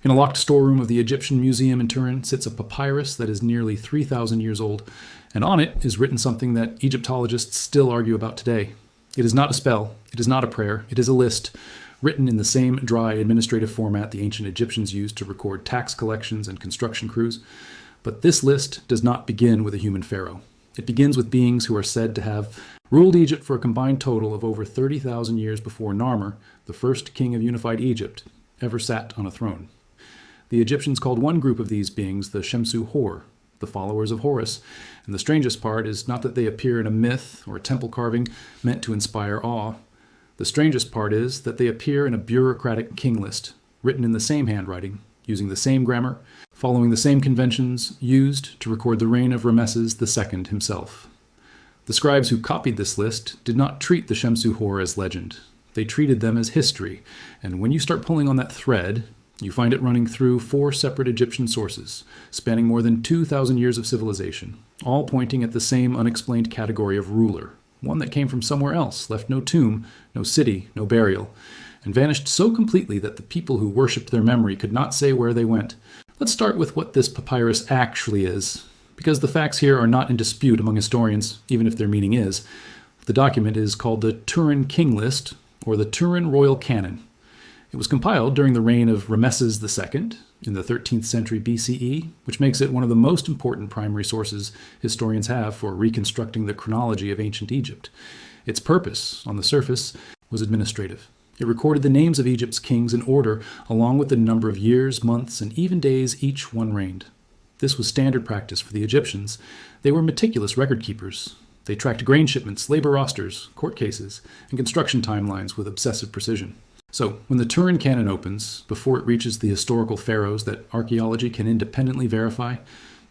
In a locked storeroom of the Egyptian Museum in Turin sits a papyrus that is nearly 3,000 years old, and on it is written something that Egyptologists still argue about today. It is not a spell, it is not a prayer, it is a list, written in the same dry administrative format the ancient Egyptians used to record tax collections and construction crews. But this list does not begin with a human pharaoh. It begins with beings who are said to have ruled Egypt for a combined total of over 30,000 years before Narmer, the first king of unified Egypt, ever sat on a throne. The Egyptians called one group of these beings the Shemsu Hor, the followers of Horus, and the strangest part is not that they appear in a myth or a temple carving meant to inspire awe. The strangest part is that they appear in a bureaucratic king list, written in the same handwriting, using the same grammar, following the same conventions used to record the reign of Ramesses II himself. The scribes who copied this list did not treat the Shemsu Hor as legend. They treated them as history, and when you start pulling on that thread, you find it running through 4 separate Egyptian sources, spanning more than 2,000 years of civilization, all pointing at the same unexplained category of ruler, one that came from somewhere else, left no tomb, no city, no burial, and vanished so completely that the people who worshipped their memory could not say where they went. Let's start with what this papyrus actually is, because the facts here are not in dispute among historians, even if their meaning is. The document is called the Turin King List, or the Turin Royal Canon. It was compiled during the reign of Ramesses II in the 13th century BCE, which makes it one of the most important primary sources historians have for reconstructing the chronology of ancient Egypt. Its purpose, on the surface, was administrative. It recorded the names of Egypt's kings in order, along with the number of years, months, and even days each one reigned. This was standard practice for the Egyptians. They were meticulous record keepers. They tracked grain shipments, labor rosters, court cases, and construction timelines with obsessive precision. So, when the Turin Canon opens, before it reaches the historical pharaohs that archaeology can independently verify,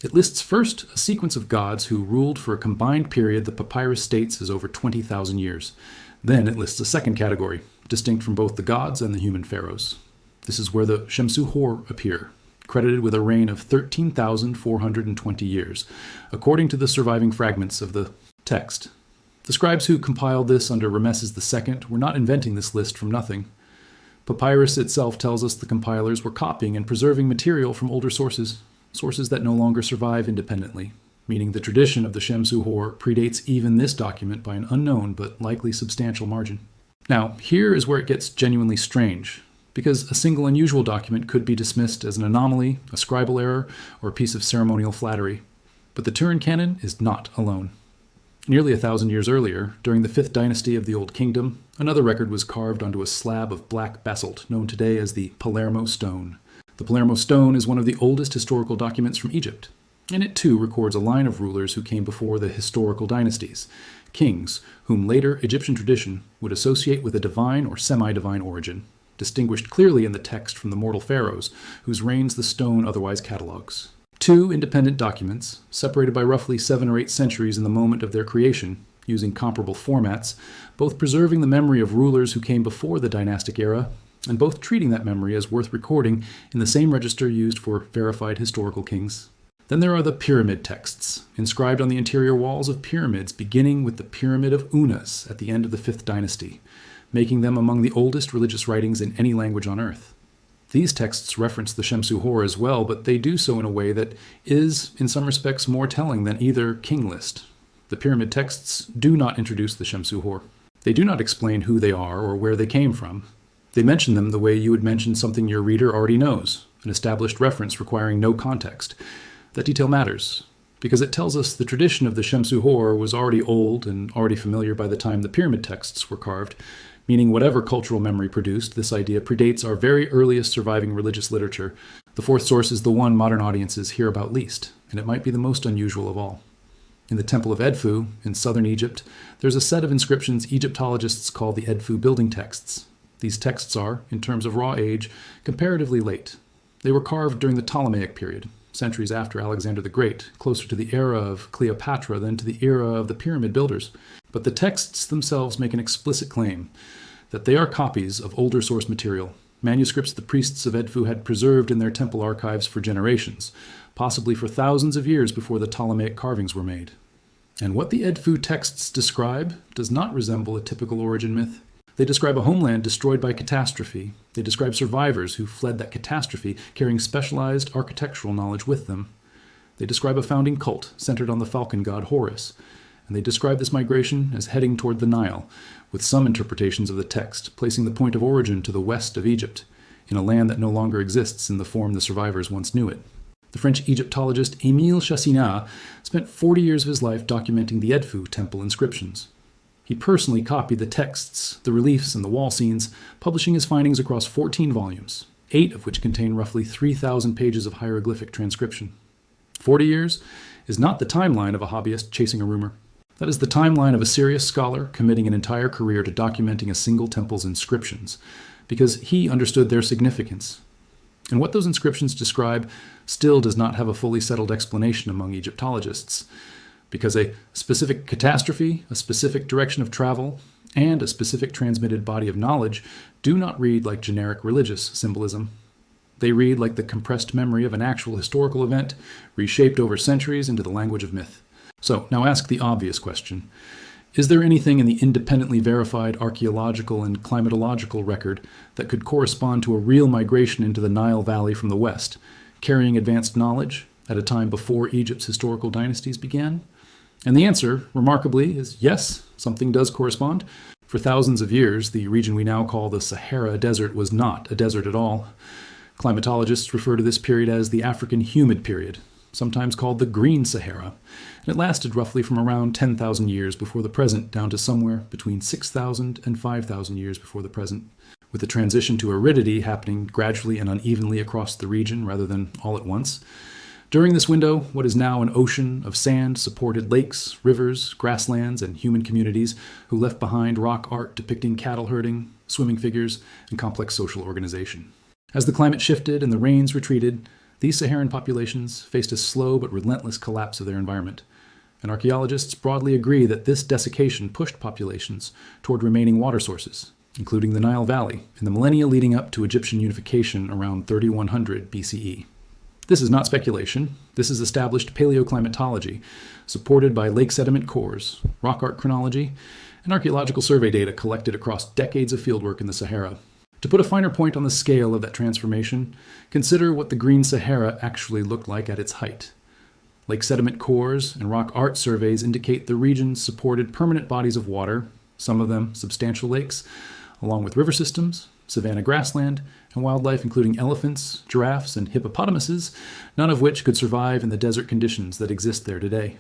it lists first a sequence of gods who ruled for a combined period the papyrus states is over 20,000 years. Then it lists a second category, distinct from both the gods and the human pharaohs. This is where the Shemsu Hor appear, credited with a reign of 13,420 years, according to the surviving fragments of the text. The scribes who compiled this under Ramesses II were not inventing this list from nothing. Papyrus itself tells us the compilers were copying and preserving material from older sources that no longer survive independently, meaning the tradition of the Shemsu Hor predates even this document by an unknown but likely substantial margin. Now, here is where it gets genuinely strange, because a single unusual document could be dismissed as an anomaly, a scribal error, or a piece of ceremonial flattery. But the Turin Canon is not alone. Nearly 1,000 years earlier, during the 5th dynasty of the Old Kingdom, another record was carved onto a slab of black basalt known today as the Palermo Stone. The Palermo Stone is one of the oldest historical documents from Egypt, and it too records a line of rulers who came before the historical dynasties, kings whom later Egyptian tradition would associate with a divine or semi-divine origin, distinguished clearly in the text from the mortal pharaohs, whose reigns the stone otherwise catalogs. 2 independent documents, separated by roughly 7 or 8 centuries in the moment of their creation, using comparable formats, both preserving the memory of rulers who came before the dynastic era, and both treating that memory as worth recording in the same register used for verified historical kings. Then there are the pyramid texts, inscribed on the interior walls of pyramids, beginning with the Pyramid of Unas at the end of the 5th dynasty, making them among the oldest religious writings in any language on earth. These texts reference the Shemsu Hor as well, but they do so in a way that is, in some respects, more telling than either king list. The pyramid texts do not introduce the Shemsu Hor. They do not explain who they are or where they came from. They mention them the way you would mention something your reader already knows, an established reference requiring no context. That detail matters, because it tells us the tradition of the Shemsu Hor was already old and already familiar by the time the pyramid texts were carved, meaning whatever cultural memory produced, this idea predates our very earliest surviving religious literature. The 4th source is the one modern audiences hear about least, and it might be the most unusual of all. In the Temple of Edfu, in southern Egypt, there's a set of inscriptions Egyptologists call the Edfu building texts. These texts are, in terms of raw age, comparatively late. They were carved during the Ptolemaic period, centuries after Alexander the Great, closer to the era of Cleopatra than to the era of the pyramid builders. But the texts themselves make an explicit claim that they are copies of older source material, manuscripts the priests of Edfu had preserved in their temple archives for generations, possibly for thousands of years before the Ptolemaic carvings were made. And what the Edfu texts describe does not resemble a typical origin myth. They describe a homeland destroyed by catastrophe. They describe survivors who fled that catastrophe, carrying specialized architectural knowledge with them. They describe a founding cult centered on the falcon god Horus, and they describe this migration as heading toward the Nile, with some interpretations of the text placing the point of origin to the west of Egypt, in a land that no longer exists in the form the survivors once knew it. The French Egyptologist Émile Chassinat spent 40 years of his life documenting the Edfu temple inscriptions. He personally copied the texts, the reliefs, and the wall scenes, publishing his findings across 14 volumes, 8 of which contain roughly 3,000 pages of hieroglyphic transcription. 40 years is not the timeline of a hobbyist chasing a rumor. That is the timeline of a serious scholar committing an entire career to documenting a single temple's inscriptions, because he understood their significance. And what those inscriptions describe still does not have a fully settled explanation among Egyptologists, because a specific catastrophe, a specific direction of travel, and a specific transmitted body of knowledge do not read like generic religious symbolism. They read like the compressed memory of an actual historical event, reshaped over centuries into the language of myth. So, now ask the obvious question. Is there anything in the independently verified archaeological and climatological record that could correspond to a real migration into the Nile Valley from the west, carrying advanced knowledge at a time before Egypt's historical dynasties began? And the answer, remarkably, is yes, something does correspond. For thousands of years, the region we now call the Sahara Desert was not a desert at all. Climatologists refer to this period as the African Humid Period, sometimes called the Green Sahara, and it lasted roughly from around 10,000 years before the present down to somewhere between 6,000 and 5,000 years before the present, with the transition to aridity happening gradually and unevenly across the region rather than all at once. During this window, what is now an ocean of sand supported lakes, rivers, grasslands, and human communities who left behind rock art depicting cattle herding, swimming figures, and complex social organization. As the climate shifted and the rains retreated, these Saharan populations faced a slow but relentless collapse of their environment, and archaeologists broadly agree that this desiccation pushed populations toward remaining water sources, including the Nile Valley, in the millennia leading up to Egyptian unification around 3100 BCE. This is not speculation. This is established paleoclimatology, supported by lake sediment cores, rock art chronology, and archaeological survey data collected across decades of fieldwork in the Sahara. To put a finer point on the scale of that transformation, consider what the Green Sahara actually looked like at its height. Lake sediment cores and rock art surveys indicate the region supported permanent bodies of water, some of them substantial lakes, along with river systems, savanna grassland, and wildlife including elephants, giraffes, and hippopotamuses, none of which could survive in the desert conditions that exist there today.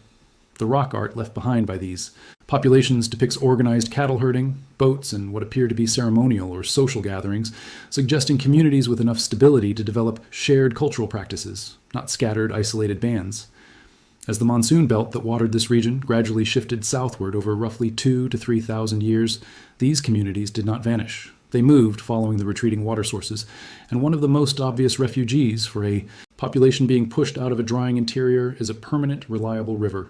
The rock art left behind by these populations depicts organized cattle herding, boats, and what appear to be ceremonial or social gatherings, suggesting communities with enough stability to develop shared cultural practices, not scattered, isolated bands. As the monsoon belt that watered this region gradually shifted southward over roughly 2,000 to 3,000 years, these communities did not vanish. They moved following the retreating water sources, and one of the most obvious refugees for a population being pushed out of a drying interior is a permanent, reliable river.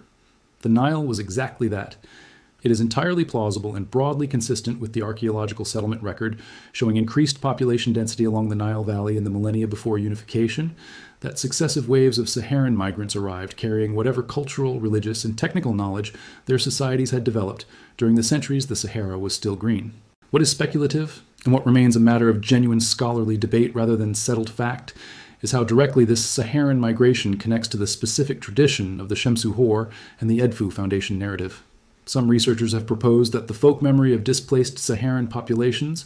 The Nile was exactly that. It is entirely plausible and broadly consistent with the archaeological settlement record, showing increased population density along the Nile Valley in the millennia before unification, that successive waves of Saharan migrants arrived carrying whatever cultural, religious, and technical knowledge their societies had developed during the centuries the Sahara was still green. What is speculative, and what remains a matter of genuine scholarly debate rather than settled fact, is how directly this Saharan migration connects to the specific tradition of the Shemsu Hor and the Edfu Foundation narrative. Some researchers have proposed that the folk memory of displaced Saharan populations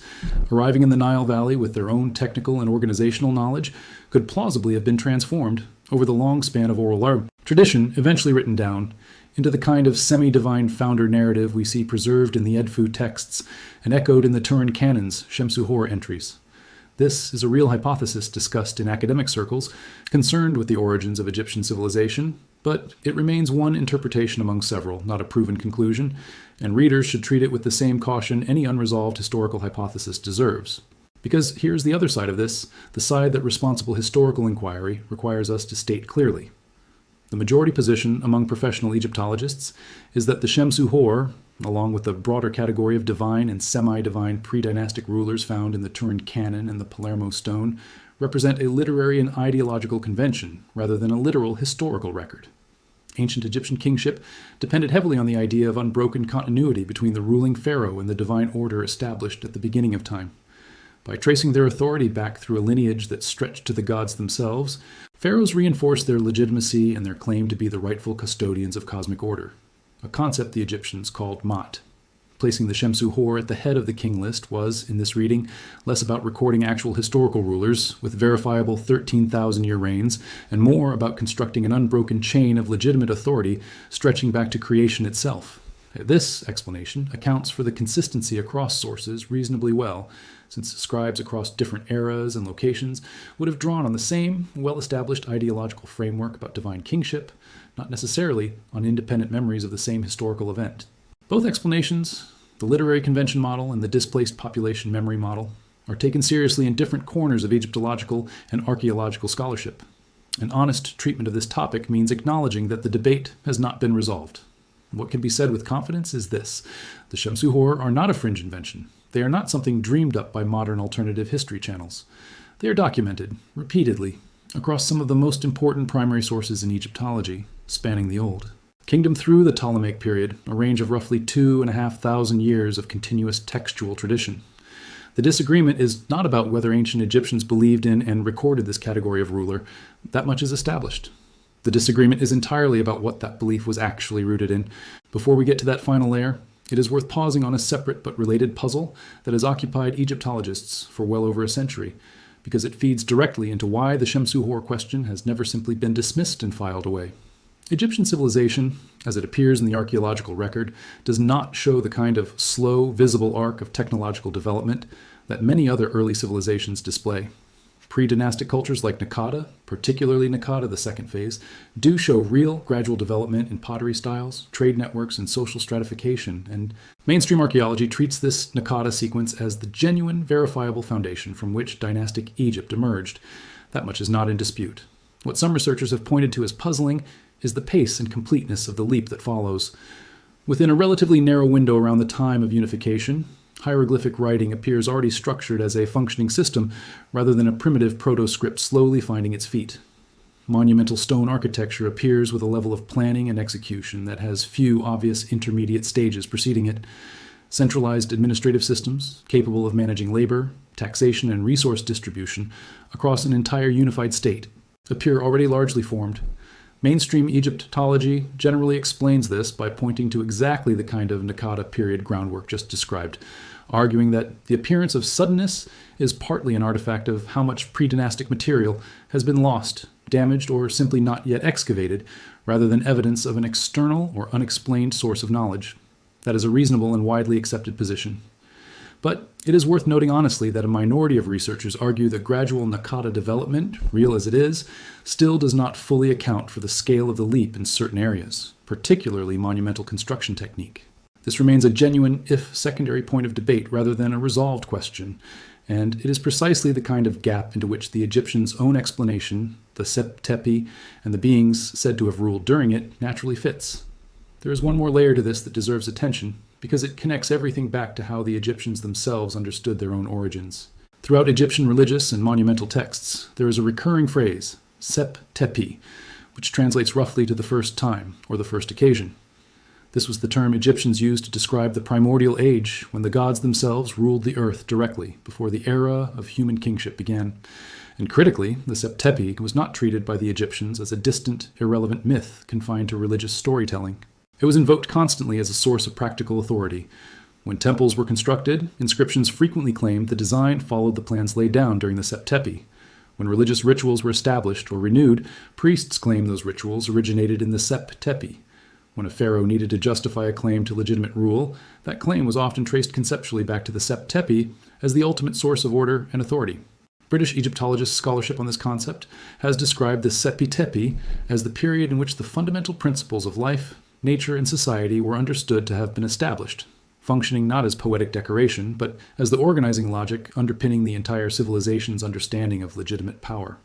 arriving in the Nile Valley with their own technical and organizational knowledge could plausibly have been transformed over the long span of oral tradition, eventually written down, into the kind of semi-divine founder narrative we see preserved in the Edfu texts and echoed in the Turin Canon's Shemsu Hor entries. This is a real hypothesis discussed in academic circles concerned with the origins of Egyptian civilization, but it remains one interpretation among several, not a proven conclusion, and readers should treat it with the same caution any unresolved historical hypothesis deserves. Because here's the other side of this, the side that responsible historical inquiry requires us to state clearly. The majority position among professional Egyptologists is that the Shemsu Hor, along with the broader category of divine and semi-divine pre-dynastic rulers found in the Turin Canon and the Palermo Stone, represent a literary and ideological convention rather than a literal historical record. Ancient Egyptian kingship depended heavily on the idea of unbroken continuity between the ruling pharaoh and the divine order established at the beginning of time. By tracing their authority back through a lineage that stretched to the gods themselves, pharaohs reinforced their legitimacy and their claim to be the rightful custodians of cosmic order, a concept the Egyptians called Mat. Placing the Shemsu-Hor at the head of the king list was, in this reading, less about recording actual historical rulers with verifiable 13,000-year reigns, and more about constructing an unbroken chain of legitimate authority stretching back to creation itself. This explanation accounts for the consistency across sources reasonably well, since scribes across different eras and locations would have drawn on the same well-established ideological framework about divine kingship, not necessarily on independent memories of the same historical event. Both explanations, the literary convention model and the displaced population memory model, are taken seriously in different corners of Egyptological and archaeological scholarship. An honest treatment of this topic means acknowledging that the debate has not been resolved. What can be said with confidence is this: the Shemsu-Hor are not a fringe invention. They are not something dreamed up by modern alternative history channels. They are documented, repeatedly, across some of the most important primary sources in Egyptology, spanning the Old Kingdom through the Ptolemaic period, a range of roughly 2,500 years of continuous textual tradition. The disagreement is not about whether ancient Egyptians believed in and recorded this category of ruler. That much is established. The disagreement is entirely about what that belief was actually rooted in. Before we get to that final layer, it is worth pausing on a separate but related puzzle that has occupied Egyptologists for well over a century, because it feeds directly into why the Shemsu-Hor question has never simply been dismissed and filed away. Egyptian civilization, as it appears in the archaeological record, does not show the kind of slow, visible arc of technological development that many other early civilizations display. Pre-dynastic cultures like Naqada, particularly Naqada, the second phase, do show real, gradual development in pottery styles, trade networks, and social stratification, and mainstream archaeology treats this Naqada sequence as the genuine, verifiable foundation from which dynastic Egypt emerged. That much is not in dispute. What some researchers have pointed to as puzzling is the pace and completeness of the leap that follows. Within a relatively narrow window around the time of unification, hieroglyphic writing appears already structured as a functioning system rather than a primitive proto-script slowly finding its feet. Monumental stone architecture appears with a level of planning and execution that has few obvious intermediate stages preceding it. Centralized administrative systems, capable of managing labor, taxation, and resource distribution across an entire unified state, appear already largely formed. Mainstream Egyptology generally explains this by pointing to exactly the kind of Naqada period groundwork just described, arguing that the appearance of suddenness is partly an artifact of how much pre-dynastic material has been lost, damaged, or simply not yet excavated, rather than evidence of an external or unexplained source of knowledge. That is a reasonable and widely accepted position. But it is worth noting honestly that a minority of researchers argue that gradual Naqada development, real as it is, still does not fully account for the scale of the leap in certain areas, particularly monumental construction technique. This remains a genuine, if secondary, point of debate rather than a resolved question, and it is precisely the kind of gap into which the Egyptians' own explanation, the Zep Tepi, and the beings said to have ruled during it, naturally fits. There is one more layer to this that deserves attention, because it connects everything back to how the Egyptians themselves understood their own origins. Throughout Egyptian religious and monumental texts, there is a recurring phrase, Zep Tepi, which translates roughly to the first time, or the first occasion. This was the term Egyptians used to describe the primordial age when the gods themselves ruled the earth directly, before the era of human kingship began. And critically, the Zep Tepi was not treated by the Egyptians as a distant, irrelevant myth confined to religious storytelling. It was invoked constantly as a source of practical authority. When temples were constructed, inscriptions frequently claimed the design followed the plans laid down during the Zep Tepi. When religious rituals were established or renewed, priests claimed those rituals originated in the Zep Tepi. When a pharaoh needed to justify a claim to legitimate rule, that claim was often traced conceptually back to the Zep Tepi as the ultimate source of order and authority. British Egyptologist scholarship on this concept has described the Zep Tepi as the period in which the fundamental principles of life, nature, and society were understood to have been established, functioning not as poetic decoration, but as the organizing logic underpinning the entire civilization's understanding of legitimate power.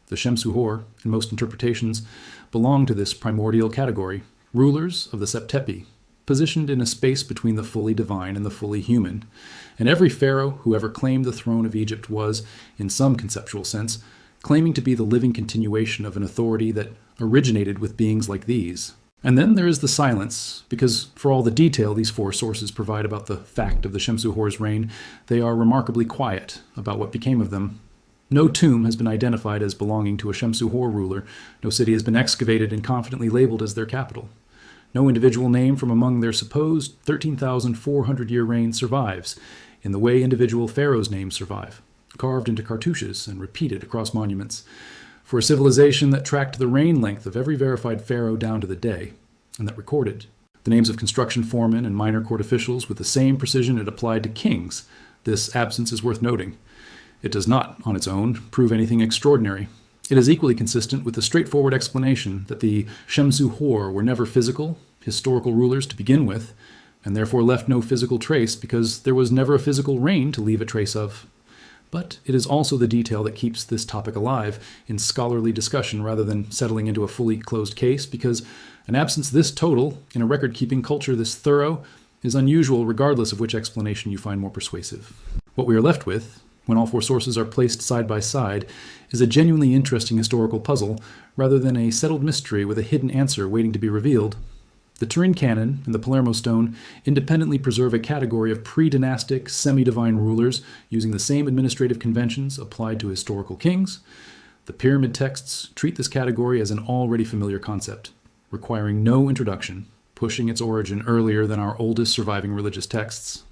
The Shemsu-Hor, in most interpretations, belong to this primordial category, rulers of the Zep Tepi, positioned in a space between the fully divine and the fully human, and every pharaoh who ever claimed the throne of Egypt was, in some conceptual sense, claiming to be the living continuation of an authority that originated with beings like these. And then there is the silence, because for all the detail these four sources provide about the fact of the Shemsu-Hor's reign, they are remarkably quiet about what became of them. No tomb has been identified as belonging to a Shemsu-Hor ruler. No city has been excavated and confidently labeled as their capital. No individual name from among their supposed 13,400-year reign survives, in the way individual pharaohs' names survive, carved into cartouches and repeated across monuments. For a civilization that tracked the reign length of every verified pharaoh down to the day, and that recorded the names of construction foremen and minor court officials with the same precision it applied to kings, this absence is worth noting. It does not, on its own, prove anything extraordinary. It is equally consistent with the straightforward explanation that the Shemsu-Hor were never physical, historical rulers to begin with, and therefore left no physical trace because there was never a physical reign to leave a trace of. But it is also the detail that keeps this topic alive in scholarly discussion rather than settling into a fully closed case, because an absence this total, in a record-keeping culture this thorough, is unusual regardless of which explanation you find more persuasive. What we are left with, when all four sources are placed side by side, is a genuinely interesting historical puzzle rather than a settled mystery with a hidden answer waiting to be revealed. The Turin Canon and the Palermo Stone independently preserve a category of pre-dynastic, semi-divine rulers using the same administrative conventions applied to historical kings. The pyramid texts treat this category as an already familiar concept, requiring no introduction, pushing its origin earlier than our oldest surviving religious texts.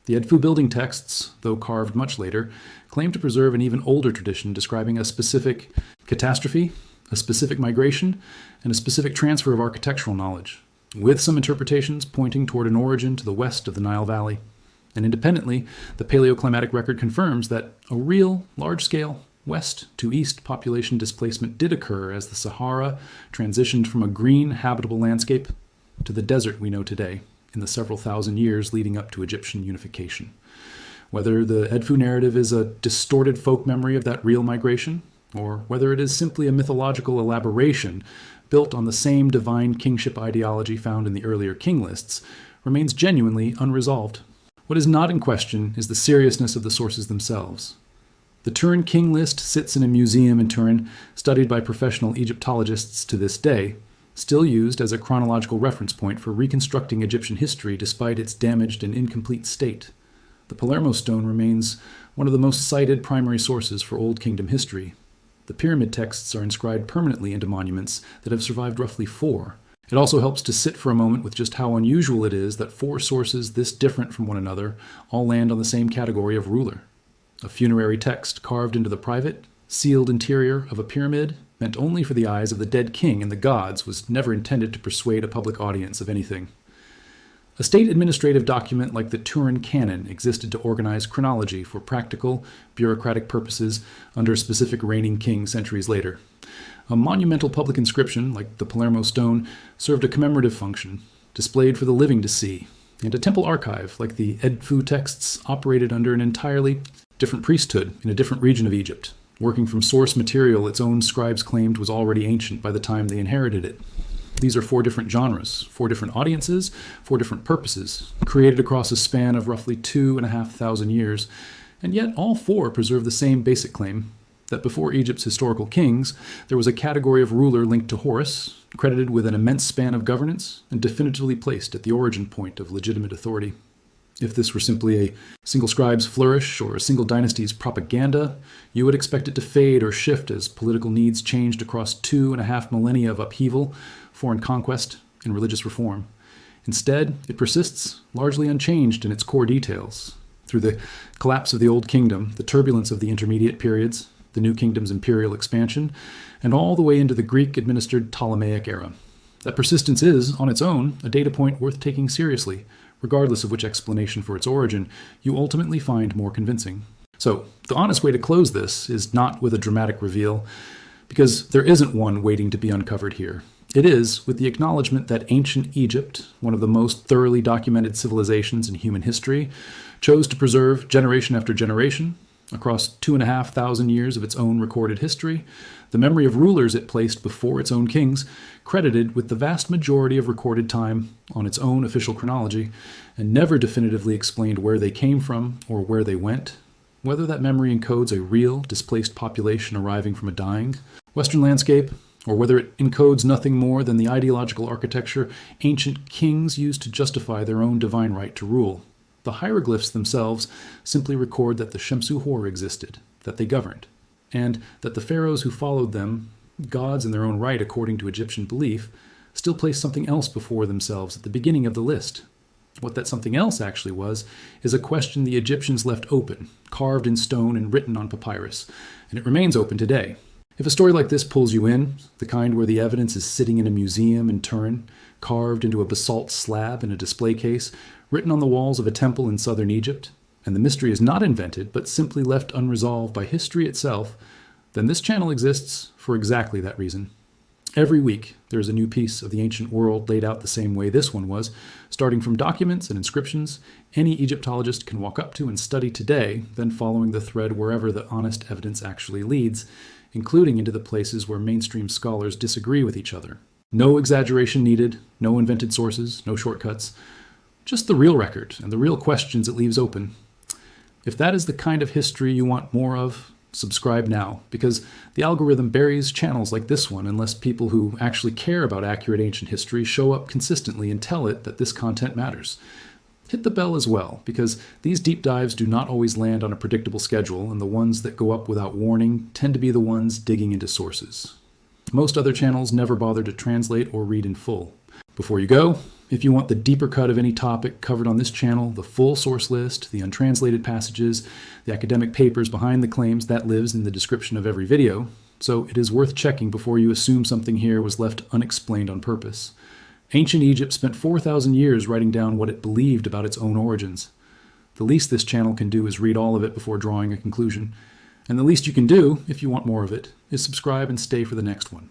The Edfu building texts, though carved much later, claim to preserve an even older tradition describing a specific catastrophe, a specific migration, and a specific transfer of architectural knowledge, with some interpretations pointing toward an origin to the west of the Nile Valley. And independently, the paleoclimatic record confirms that a real, large-scale, west to east population displacement did occur as the Sahara transitioned from a green, habitable landscape to the desert we know today in the several thousand years leading up to Egyptian unification. Whether the Edfu narrative is a distorted folk memory of that real migration, or whether it is simply a mythological elaboration built on the same divine kingship ideology found in the earlier king lists, remains genuinely unresolved. What is not in question is the seriousness of the sources themselves. The Turin king list sits in a museum in Turin, studied by professional Egyptologists to this day, still used as a chronological reference point for reconstructing Egyptian history despite its damaged and incomplete state. The Palermo Stone remains one of the most cited primary sources for Old Kingdom history. The pyramid texts are inscribed permanently into monuments that have survived roughly 4. It also helps to sit for a moment with just how unusual it is that 4 sources this different from one another all land on the same category of ruler. A funerary text carved into the private, sealed interior of a pyramid, meant only for the eyes of the dead king and the gods, was never intended to persuade a public audience of anything. A state administrative document like the Turin Canon existed to organize chronology for practical, bureaucratic purposes under a specific reigning king centuries later. A monumental public inscription, like the Palermo Stone, served a commemorative function, displayed for the living to see, and a temple archive, like the Edfu texts, operated under an entirely different priesthood in a different region of Egypt, working from source material its own scribes claimed was already ancient by the time they inherited it. These are 4 different genres, 4 different audiences, 4 different purposes, created across a span of roughly 2,500 years, and yet all 4 preserve the same basic claim that before Egypt's historical kings, there was a category of ruler linked to Horus, credited with an immense span of governance, and definitively placed at the origin point of legitimate authority. If this were simply a single scribe's flourish or a single dynasty's propaganda, you would expect it to fade or shift as political needs changed across 2.5 millennia of upheaval, foreign conquest, and religious reform. Instead, it persists largely unchanged in its core details. Through the collapse of the Old Kingdom, the turbulence of the intermediate periods, the New Kingdom's imperial expansion, and all the way into the Greek-administered Ptolemaic era. That persistence is, on its own, a data point worth taking seriously, regardless of which explanation for its origin you ultimately find more convincing. So, the honest way to close this is not with a dramatic reveal, because there isn't one waiting to be uncovered here. It is with the acknowledgement that ancient Egypt, one of the most thoroughly documented civilizations in human history, chose to preserve generation after generation, across 2,500 years of its own recorded history, the memory of rulers it placed before its own kings, credited with the vast majority of recorded time on its own official chronology, and never definitively explained where they came from or where they went. whether that memory encodes a real, displaced population arriving from a dying Western landscape, or whether it encodes nothing more than the ideological architecture ancient kings used to justify their own divine right to rule. The hieroglyphs themselves simply record that the Shemsu-Hor existed, that they governed, and that the pharaohs who followed them, gods in their own right according to Egyptian belief, still placed something else before themselves at the beginning of the list. What that something else actually was is a question the Egyptians left open, carved in stone and written on papyrus, and it remains open today. If a story like this pulls you in, the kind where the evidence is sitting in a museum in Turin, carved into a basalt slab in a display case, written on the walls of a temple in southern Egypt, and the mystery is not invented but simply left unresolved by history itself, then this channel exists for exactly that reason. Every week, there is a new piece of the ancient world laid out the same way this one was, starting from documents and inscriptions any Egyptologist can walk up to and study today, then following the thread wherever the honest evidence actually leads, including into the places where mainstream scholars disagree with each other. No exaggeration needed, no invented sources, no shortcuts, just the real record and the real questions it leaves open. If that is the kind of history you want more of, subscribe now, because the algorithm buries channels like this one unless people who actually care about accurate ancient history show up consistently and tell it that this content matters. Hit the bell as well, because these deep dives do not always land on a predictable schedule, and the ones that go up without warning tend to be the ones digging into sources. Most other channels never bother to translate or read in full. Before you go, if you want the deeper cut of any topic covered on this channel, the full source list, the untranslated passages, the academic papers behind the claims, that lives in the description of every video, so it is worth checking before you assume something here was left unexplained on purpose. Ancient Egypt spent 4,000 years writing down what it believed about its own origins. The least this channel can do is read all of it before drawing a conclusion, and the least you can do, if you want more of it, is subscribe and stay for the next one.